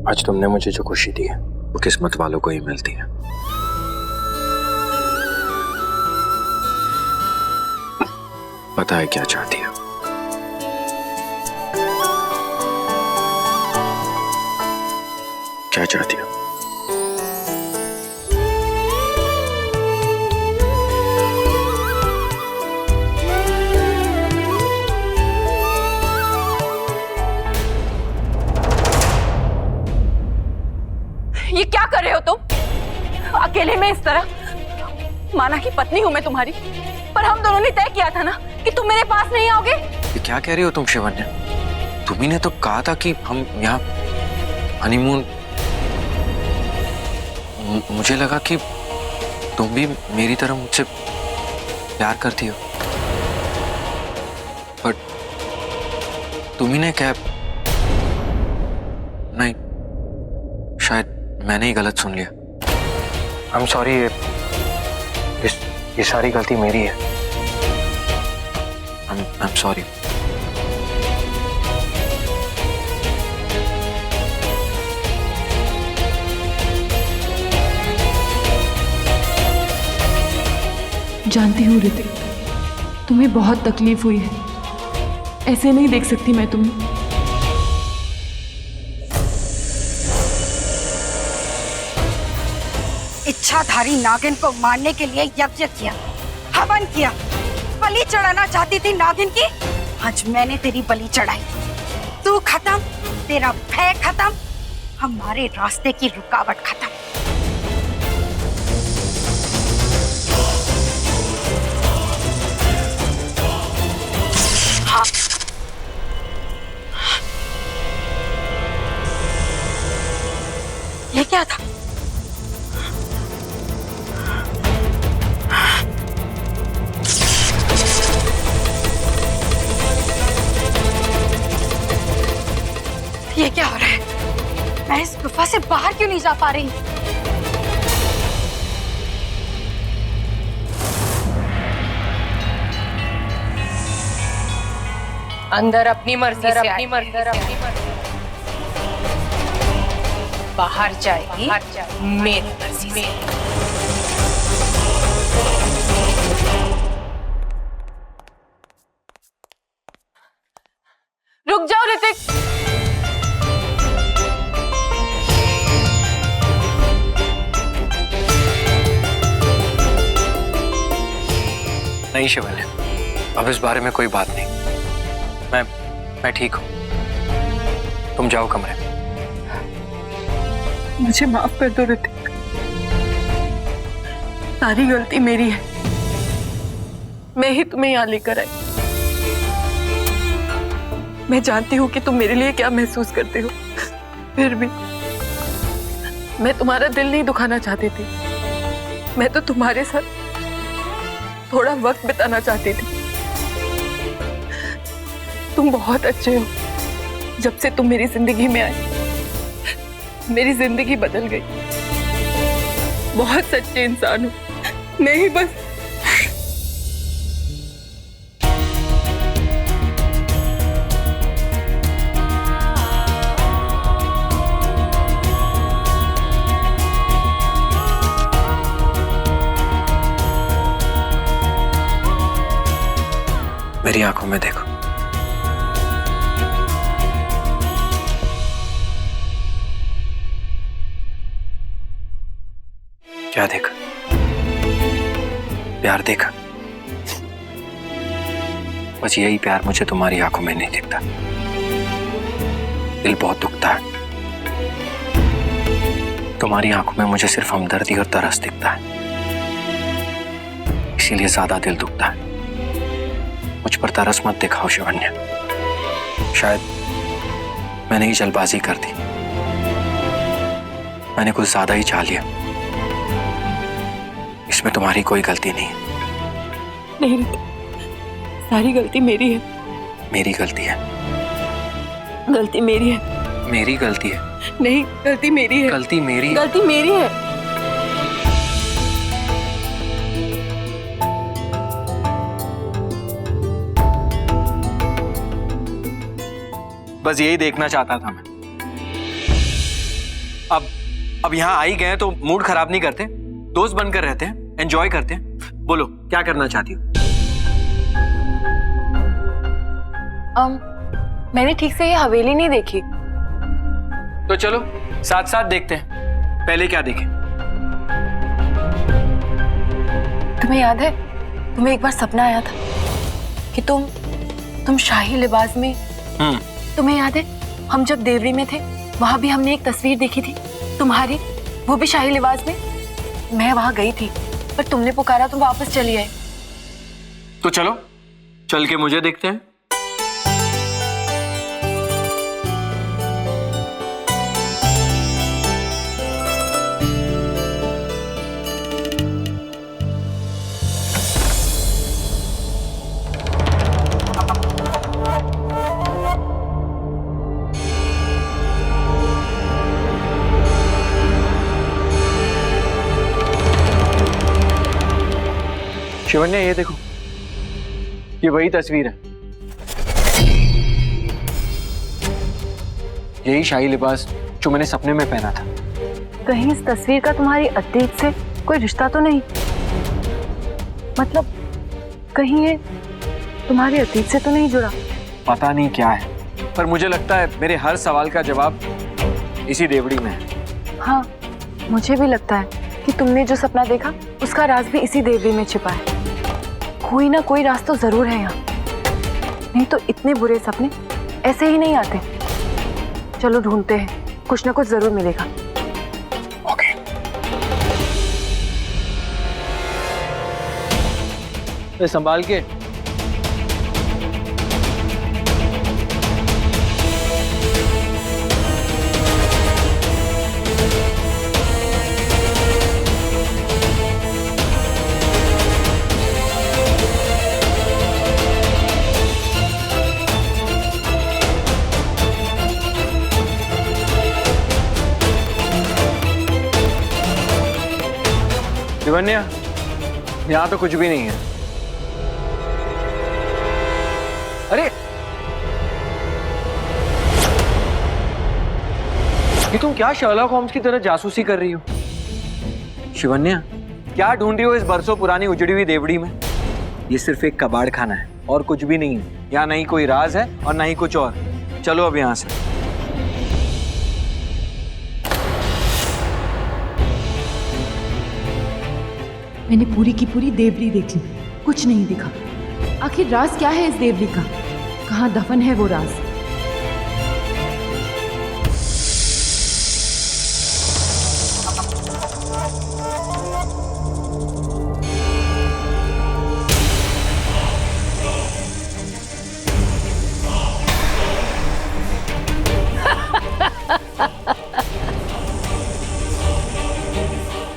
आज तुमने मुझे जो खुशी दी है वो किस्मत वालों को ही मिलती है। पता है क्या चाहती है? क्या चाहती हो? ये क्या कर रहे हो तुम? अकेले में इस तरह? माना कि पत्नी हूं मैं तुम्हारी, पर हम दोनों ने तय किया था ना कि तुम मेरे पास नहीं आओगे। ये क्या कह रही हो तुम शिवन्या? तुम्ही ने तो कहा था कि हम यहाँ हनीमून। मुझे लगा कि तुम भी मेरी तरह मुझसे प्यार करती हो, बट तुम्ही ने क्या? नहीं, शायद मैंने ही गलत सुन लिया। आई एम सॉरी, ये सारी गलती मेरी है। I am sorry. जानती हूँ ऋतिक, तुम्हें बहुत तकलीफ हुई है। ऐसे नहीं देख सकती मैं तुम्हें। इच्छाधारी नागिन को मारने के लिए यज्ञ किया, हवन किया, बलि चढ़ाना चाहती थी नागिन की। आज मैंने तेरी बलि चढ़ाई। तू खत्म, तेरा भय खत्म, हमारे रास्ते की रुकावट खत्म। हाँ। ये क्या था? ये क्या हो रहा है? मैं इस गुफा से बाहर क्यों नहीं जा पा रही? अंदर अपनी मर्जी से, अपनी मर्जी, बाहर जाएगी मेरी मर्जी से। रुक जाओ ऋतिक। नहीं शिवन्या, अब इस बारे में कोई बात नहीं। मैं ठीक हूं। तुम जाओ कमरे में। मुझे माफ कर दो ऋतिक, सारी गलती मेरी है। मैं ही तुम्हें यहाँ लेकर आई। मैं जानती हूँ कि तुम मेरे लिए क्या महसूस करते हो, फिर भी मैं तुम्हारा दिल नहीं दुखाना चाहती थी। मैं तो तुम्हारे साथ थोड़ा वक्त बिताना चाहती थी। तुम बहुत अच्छे हो। जब से तुम मेरी जिंदगी में आए, मेरी जिंदगी बदल गई। बहुत सच्चे इंसान हो। नहीं बस मेरी आंखों में देखो। क्या देखा? प्यार देखा? बस यही प्यार मुझे तुम्हारी आंखों में नहीं दिखता। दिल बहुत दुखता है। तुम्हारी आंखों में मुझे सिर्फ हमदर्दी और तरस दिखता है, इसीलिए ज्यादा दिल दुखता है। मुझ पर तरस मत दिखाओ शिवन्या। शायद मैंने ही जल्दबाजी कर दी। मैंने कुछ ज्यादा ही चाह लिया। इसमें तुम्हारी कोई गलती नहीं है। नहीं ऋतिक, सारी गलती मेरी है। मेरी गलती है। गलती मेरी है। मेरी गलती है। नहीं, गलती मेरी है। गलती मेरी है। गलती मेरी है। बस यही देखना चाहता था मैं। अब यहाँ आ ही गए तो मूड खराब नहीं करते, दोस्त बनकर रहते हैं, एंजॉय करते हैं। बोलो क्या करना चाहती हो? मैंने ठीक से ये हवेली नहीं देखी। तो चलो साथ साथ देखते हैं। पहले क्या देखें? तुम्हें याद है, तुम्हें एक बार सपना आया था कि तुम शाही लिबास में। तुम्हें याद है हम जब देवरी में थे वहां भी हमने एक तस्वीर देखी थी तुम्हारी, वो भी शाही लिबास में। मैं वहां गई थी पर तुमने पुकारा तो वापस चली आई। तो चलो चल के मुझे देखते हैं। शिवन्या ये देखो, ये वही तस्वीर है। यही शाही लिबास जो मैंने सपने में पहना था। कहीं इस तस्वीर का तुम्हारी अतीत से कोई रिश्ता तो नहीं? मतलब कहीं ये तुम्हारी अतीत से तो नहीं जुड़ा? पता नहीं क्या है, पर मुझे लगता है मेरे हर सवाल का जवाब इसी देवड़ी में है। हाँ, मुझे भी लगता है कि तुमने जो सपना देखा उसका राज भी इसी देवड़ी में छिपा है। कोई ना कोई राज तो जरूर है यहाँ, नहीं तो इतने बुरे सपने ऐसे ही नहीं आते। चलो ढूंढते हैं, कुछ ना कुछ जरूर मिलेगा। ओके। तो संभाल के। शिवन्या, यहाँ तो कुछ भी नहीं है। अरे ये तुम क्या शर्लॉक होम्स की तरह जासूसी कर रही हो? शिवन्या, क्या ढूंढ रही हो इस बरसों पुरानी उजड़ी हुई देवड़ी में? ये सिर्फ एक कबाड़ खाना है और कुछ भी नहीं है। यहाँ नहीं कोई राज है और ना ही कुछ और। चलो अब यहाँ से। मैंने पूरी की पूरी देवरी देख ली, कुछ नहीं दिखा। आखिर राज क्या है इस देवरी का? कहाँ दफन है वो राज?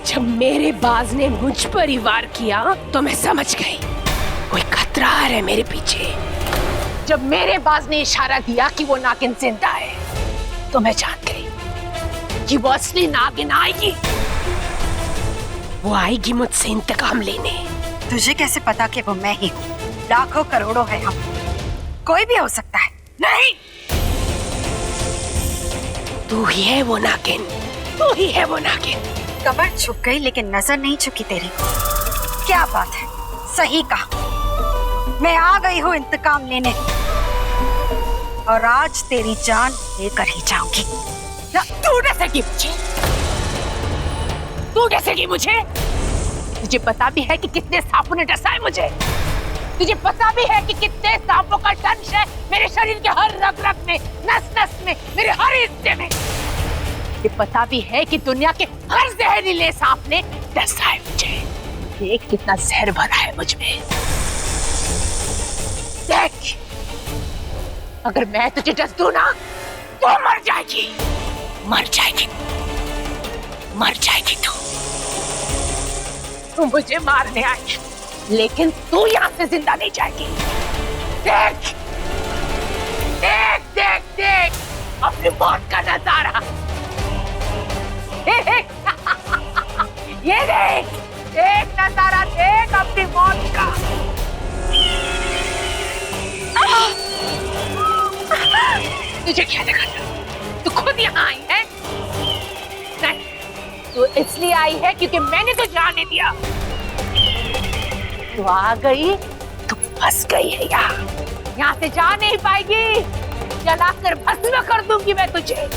जब मेरे बाज ने मुझ पर ही वार किया तो मैं समझ गई कोई खतरा है मेरे पीछे। जब मेरे बाज ने इशारा दिया कि वो नागिन जिंदा है तो मैं जान गई कि वो असली नागिन आएगी। वो आएगी मुझसे इंतकाम लेने। तुझे कैसे पता कि वो मैं ही हूँ? लाखों करोड़ों है हम, कोई भी हो सकता है। नहीं, तू ही है वो नागिन, तू ही है वो नागिन। कमर झुक गई लेकिन नजर नहीं झुकी तेरी। क्या बात है, सही कहा। मैं आ गई हूँ इंतकाम लेने और आज तेरी जान लेकर ही जाऊंगी। तू डसेगी मुझे? तू डसेगी मुझे? तुझे पता भी है कि कितने सांपों ने डसा है मुझे? तुझे पता भी है कि कितने सांपों का दंश है मेरे शरीर के हर रग रग में, नस नस में, मेरे हर हिस्से में? ये पता भी है कि दुनिया के हर जहरीले सांप ने डसा है मुझे। देख कितना जहर भरा है मुझ में। देख, अगर मैं तुझे डस दूं ना तो मर जाएगी, मर जाएगी, मर जाएगी तू। तू मुझे मारने आई लेकिन तू यहाँ से जिंदा नहीं जाएगी। देख देख देख देख अपनी मौत का नजारा। ये देख, देख नजारा, देख अपनी मौत का। तुझे क्या लगा था? तू खुद यहाँ आई है? नहीं, तू इसलिए आई है क्योंकि मैंने तो जाने दिया। तू आ गई तो फंस गई है यहाँ से जा नहीं पाएगी। जलाकर भस्म कर दूंगी मैं तुझे।